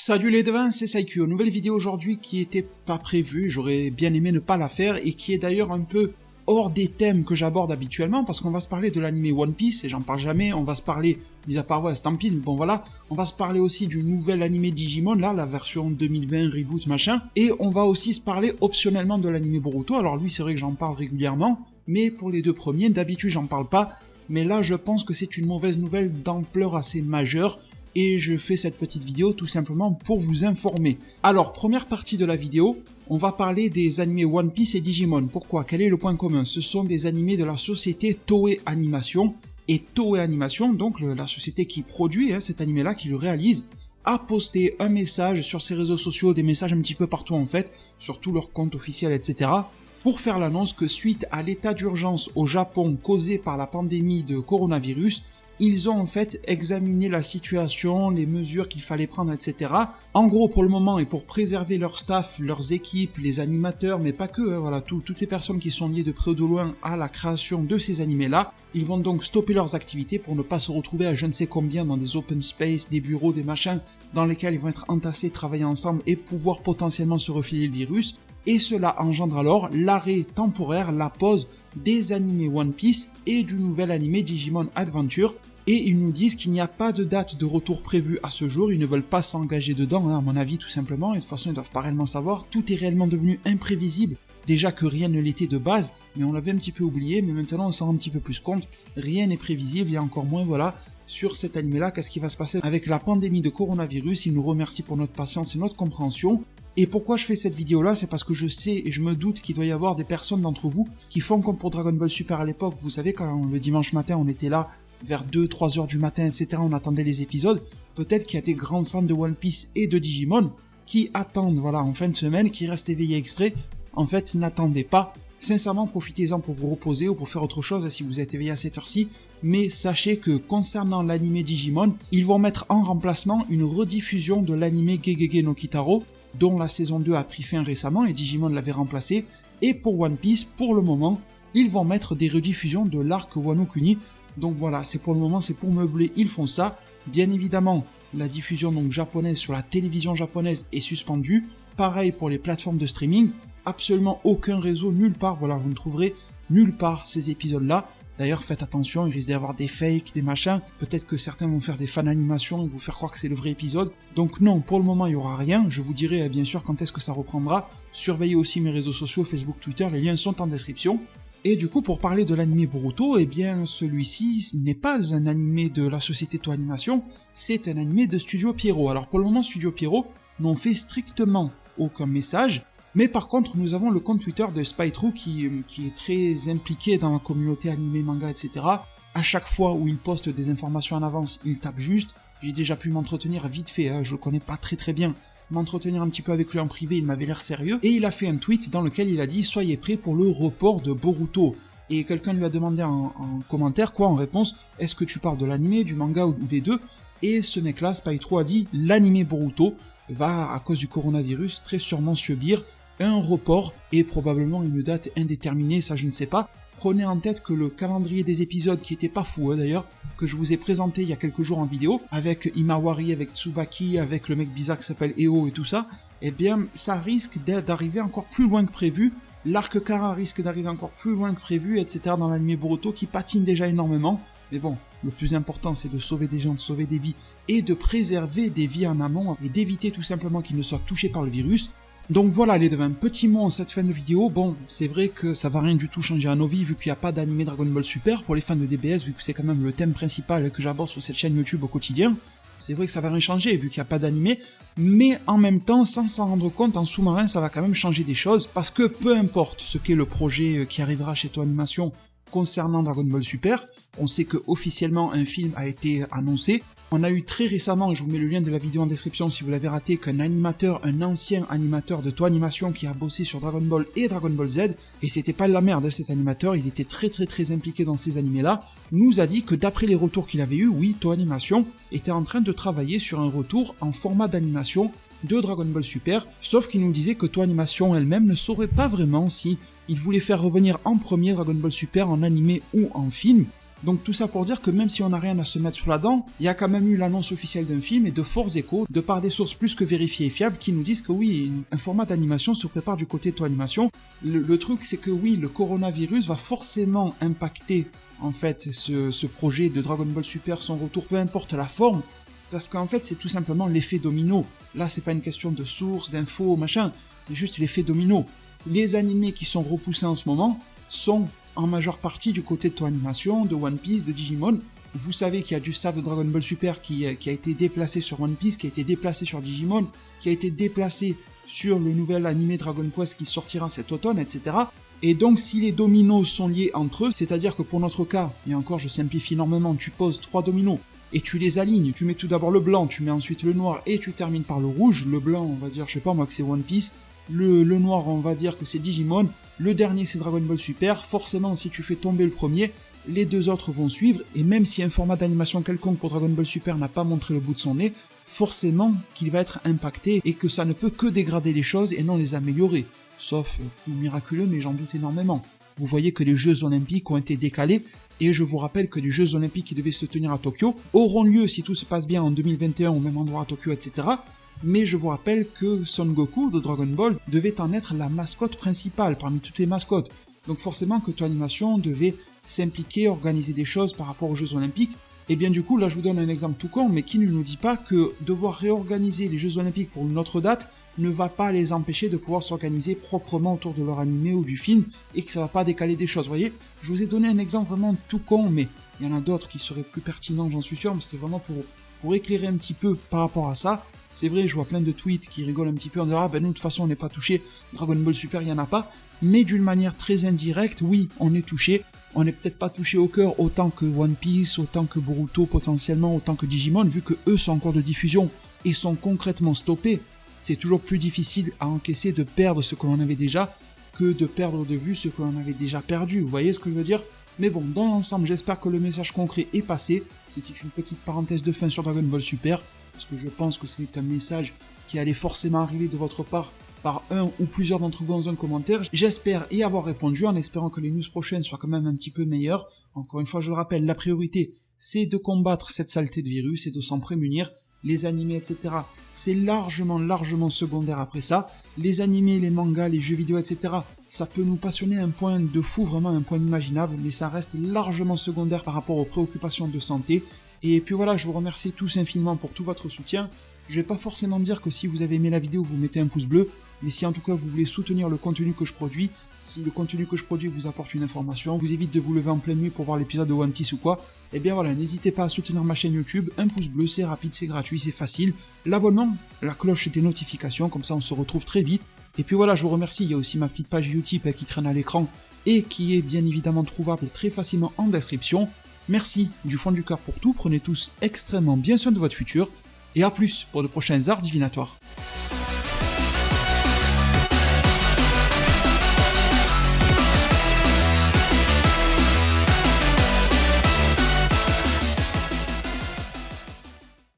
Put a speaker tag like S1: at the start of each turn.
S1: Salut les devins, c'est Saikyo, nouvelle vidéo aujourd'hui qui était pas prévue, j'aurais bien aimé ne pas la faire et qui est d'ailleurs un peu hors des thèmes que j'aborde habituellement parce qu'on va se parler de l'anime One Piece et j'en parle jamais, on va se parler, mis à part Stampede, bon voilà, on va se parler aussi du nouvel anime Digimon, là, la version 2020 reboot machin, et on va aussi se parler optionnellement de l'anime Boruto, alors lui c'est vrai que j'en parle régulièrement, mais pour les deux premiers, d'habitude j'en parle pas, mais là je pense que c'est une mauvaise nouvelle d'ampleur assez majeure, et je fais cette petite vidéo tout simplement pour vous informer. Alors, première partie de la vidéo, on va parler des animés One Piece et Digimon. Pourquoi? Quel est le point commun? Ce sont des animés de la société Toei Animation, et Toei Animation, donc la société qui produit cet animé-là, qui le réalise, a posté un message sur ses réseaux sociaux, des messages un petit peu partout en fait, sur tous leurs comptes officiels, etc., pour faire l'annonce que suite à l'état d'urgence au Japon causé par la pandémie de coronavirus, ils ont en fait examiné la situation, les mesures qu'il fallait prendre, etc. En gros, pour le moment, et pour préserver leur staff, leurs équipes, les animateurs, mais pas que, voilà, toutes les personnes qui sont liées de près ou de loin à la création de ces animés-là, ils vont donc stopper leurs activités pour ne pas se retrouver à je ne sais combien dans des open space, des bureaux, des machins, dans lesquels ils vont être entassés, travailler ensemble et pouvoir potentiellement se refiler le virus. Et cela engendre alors l'arrêt temporaire, la pause des animés One Piece et du nouvel animé Digimon Adventure. Et ils nous disent qu'il n'y a pas de date de retour prévue à ce jour, ils ne veulent pas s'engager dedans, à mon avis tout simplement, et de toute façon ils doivent pas réellement savoir, tout est réellement devenu imprévisible, déjà que rien ne l'était de base, mais on l'avait un petit peu oublié, mais maintenant on s'en rend un petit peu plus compte, rien n'est prévisible, et encore moins voilà, sur cet anime-là, qu'est-ce qui va se passer avec la pandémie de coronavirus, ils nous remercient pour notre patience et notre compréhension. Et pourquoi je fais cette vidéo-là, c'est parce que je sais et je me doute qu'il doit y avoir des personnes d'entre vous qui font comme pour Dragon Ball Super à l'époque, vous savez quand le dimanche matin on était là, vers 2-3 heures du matin, etc., on attendait les épisodes, peut-être qu'il y a des grands fans de One Piece et de Digimon qui attendent, voilà, en fin de semaine, qui restent éveillés exprès, en fait, n'attendez pas, sincèrement, profitez-en pour vous reposer ou pour faire autre chose si vous êtes éveillé à cette heure-ci, mais sachez que concernant l'anime Digimon, ils vont mettre en remplacement une rediffusion de l'anime Gegege no Kitaro, dont la saison 2 a pris fin récemment et Digimon l'avait remplacé, et pour One Piece, pour le moment, ils vont mettre des rediffusions de l'arc Wano Kuni. Donc voilà, c'est pour le moment, c'est pour meubler, ils font ça. Bien évidemment, la diffusion donc japonaise sur la télévision japonaise est suspendue. Pareil pour les plateformes de streaming, absolument aucun réseau, nulle part, voilà, vous ne trouverez nulle part ces épisodes-là. D'ailleurs, faites attention, il risque d'y avoir des fakes, des machins. Peut-être que certains vont faire des fan animations et vous faire croire que c'est le vrai épisode. Donc non, pour le moment, il n'y aura rien. Je vous dirai bien sûr quand est-ce que ça reprendra. Surveillez aussi mes réseaux sociaux, Facebook, Twitter, les liens sont en description. Et du coup, pour parler de l'anime Boruto, eh bien, celui-ci n'est pas un anime de la société Toei Animation, c'est un anime de Studio Pierrot. Alors pour le moment, Studio Pierrot n'ont fait strictement aucun message, mais par contre, nous avons le compte Twitter de Spytrue qui est très impliqué dans la communauté anime, manga, etc. À chaque fois où il poste des informations en avance, il tape juste. J'ai déjà pu m'entretenir vite fait, je le connais pas très bien, m'entretenir un petit peu avec lui en privé, il m'avait l'air sérieux, et il a fait un tweet dans lequel il a dit « Soyez prêts pour le report de Boruto ». Et quelqu'un lui a demandé en commentaire, en réponse, est-ce que tu parles de l'anime, du manga ou des deux? Et ce mec-là, Spytrue, a dit « L'anime Boruto va, à cause du coronavirus, très sûrement subir un report et probablement une date indéterminée, ça je ne sais pas ». Prenez en tête que le calendrier des épisodes, qui était pas fou d'ailleurs, que je vous ai présenté il y a quelques jours en vidéo, avec Imawari, avec Tsubaki, avec le mec bizarre qui s'appelle Eo et tout ça, eh bien ça risque d'arriver encore plus loin que prévu, l'arc Kara risque d'arriver encore plus loin que prévu, etc. dans l'anime Boruto qui patine déjà énormément, mais bon, le plus important c'est de sauver des gens, de sauver des vies, et de préserver des vies en amont, et d'éviter tout simplement qu'ils ne soient touchés par le virus. Donc voilà les devins, petit mot en cette fin de vidéo, bon c'est vrai que ça va rien du tout changer à nos vies vu qu'il n'y a pas d'anime Dragon Ball Super pour les fans de DBS vu que c'est quand même le thème principal que j'aborde sur cette chaîne YouTube au quotidien, c'est vrai que ça va rien changer vu qu'il n'y a pas d'anime, mais en même temps sans s'en rendre compte en sous-marin ça va quand même changer des choses parce que peu importe ce qu'est le projet qui arrivera chez Toei Animation concernant Dragon Ball Super, on sait que officiellement un film a été annoncé. On a eu très récemment, je vous mets le lien de la vidéo en description si vous l'avez raté, qu'un animateur, un ancien animateur de Toei Animation qui a bossé sur Dragon Ball et Dragon Ball Z, et c'était pas de la merde cet animateur, il était très impliqué dans ces animés-là, nous a dit que d'après les retours qu'il avait eu, oui, Toei Animation était en train de travailler sur un retour en format d'animation de Dragon Ball Super, sauf qu'il nous disait que Toei Animation elle-même ne saurait pas vraiment si il voulait faire revenir en premier Dragon Ball Super en animé ou en film. Donc tout ça pour dire que même si on n'a rien à se mettre sous la dent, il y a quand même eu l'annonce officielle d'un film et de forts échos, de par des sources plus que vérifiées et fiables, qui nous disent que oui, un format d'animation se prépare du côté de Toei Animation. Le truc c'est que oui, le coronavirus va forcément impacter en fait ce projet de Dragon Ball Super, son retour, peu importe la forme, parce qu'en fait c'est tout simplement l'effet domino. Là c'est pas une question de source, d'infos, machin, c'est juste l'effet domino. Les animés qui sont repoussés en ce moment sont en majeure partie du côté de Toei Animation, de One Piece, de Digimon. Vous savez qu'il y a du staff de Dragon Ball Super qui a été déplacé sur One Piece, qui a été déplacé sur Digimon, qui a été déplacé sur le nouvel animé Dragon Quest qui sortira cet automne, etc. Et donc si les dominos sont liés entre eux, c'est-à-dire que pour notre cas, et encore je simplifie énormément, tu poses 3 dominos, et tu les alignes, tu mets tout d'abord le blanc, tu mets ensuite le noir, et tu termines par le rouge. Le blanc, on va dire, je sais pas moi, que c'est One Piece, le noir, on va dire que c'est Digimon, le dernier c'est Dragon Ball Super. Forcément, si tu fais tomber le premier, les deux autres vont suivre, et même si un format d'animation quelconque pour Dragon Ball Super n'a pas montré le bout de son nez, forcément qu'il va être impacté, et que ça ne peut que dégrader les choses et non les améliorer. Sauf coup miraculeux, mais j'en doute énormément. Vous voyez que les Jeux Olympiques ont été décalés, et je vous rappelle que les Jeux Olympiques qui devaient se tenir à Tokyo auront lieu si tout se passe bien en 2021 au même endroit à Tokyo, etc. Mais je vous rappelle que Son Goku de Dragon Ball devait en être la mascotte principale parmi toutes les mascottes. Donc forcément que Toei Animation devait s'impliquer, organiser des choses par rapport aux Jeux Olympiques. Et bien du coup, là je vous donne un exemple tout con, mais qui ne nous dit pas que devoir réorganiser les Jeux Olympiques pour une autre date ne va pas les empêcher de pouvoir s'organiser proprement autour de leur animé ou du film, et que ça va pas décaler des choses, vous voyez. Je vous ai donné un exemple vraiment tout con, mais il y en a d'autres qui seraient plus pertinents, j'en suis sûr, mais c'était vraiment pour éclairer un petit peu par rapport à ça. C'est vrai, je vois plein de tweets qui rigolent un petit peu en disant « Ah ben nous, de toute façon, on n'est pas touché, Dragon Ball Super, il n'y en a pas. » Mais d'une manière très indirecte, oui, on est touché. On n'est peut-être pas touché au cœur autant que One Piece, autant que Boruto potentiellement, autant que Digimon, vu que eux sont encore de diffusion et sont concrètement stoppés. C'est toujours plus difficile à encaisser de perdre ce que l'on avait déjà que de perdre de vue ce que l'on avait déjà perdu. Vous voyez ce que je veux dire ? Mais bon, dans l'ensemble, j'espère que le message concret est passé. C'était une petite parenthèse de fin sur Dragon Ball Super, parce que je pense que c'est un message qui allait forcément arriver de votre part par un ou plusieurs d'entre vous dans un commentaire. J'espère y avoir répondu, en espérant que les news prochaines soient quand même un petit peu meilleures. Encore une fois, je le rappelle, la priorité, c'est de combattre cette saleté de virus et de s'en prémunir. Les animés, etc., c'est largement secondaire après ça. Les animés, les mangas, les jeux vidéo, etc., ça peut nous passionner à un point de fou, vraiment un point inimaginable, mais ça reste largement secondaire par rapport aux préoccupations de santé. Et puis voilà, je vous remercie tous infiniment pour tout votre soutien. Je vais pas forcément dire que si vous avez aimé la vidéo, vous mettez un pouce bleu, mais si en tout cas vous voulez soutenir le contenu que je produis, si le contenu que je produis vous apporte une information, vous évite de vous lever en pleine nuit pour voir l'épisode de One Piece ou quoi, eh bien voilà, n'hésitez pas à soutenir ma chaîne YouTube, un pouce bleu, c'est rapide, c'est gratuit, c'est facile, l'abonnement, la cloche des notifications, comme ça on se retrouve très vite. Et puis voilà, je vous remercie, il y a aussi ma petite page Utip qui traîne à l'écran et qui est bien évidemment trouvable très facilement en description. Merci du fond du cœur pour tout, prenez tous extrêmement bien soin de votre futur, et à plus pour de prochains arts divinatoires.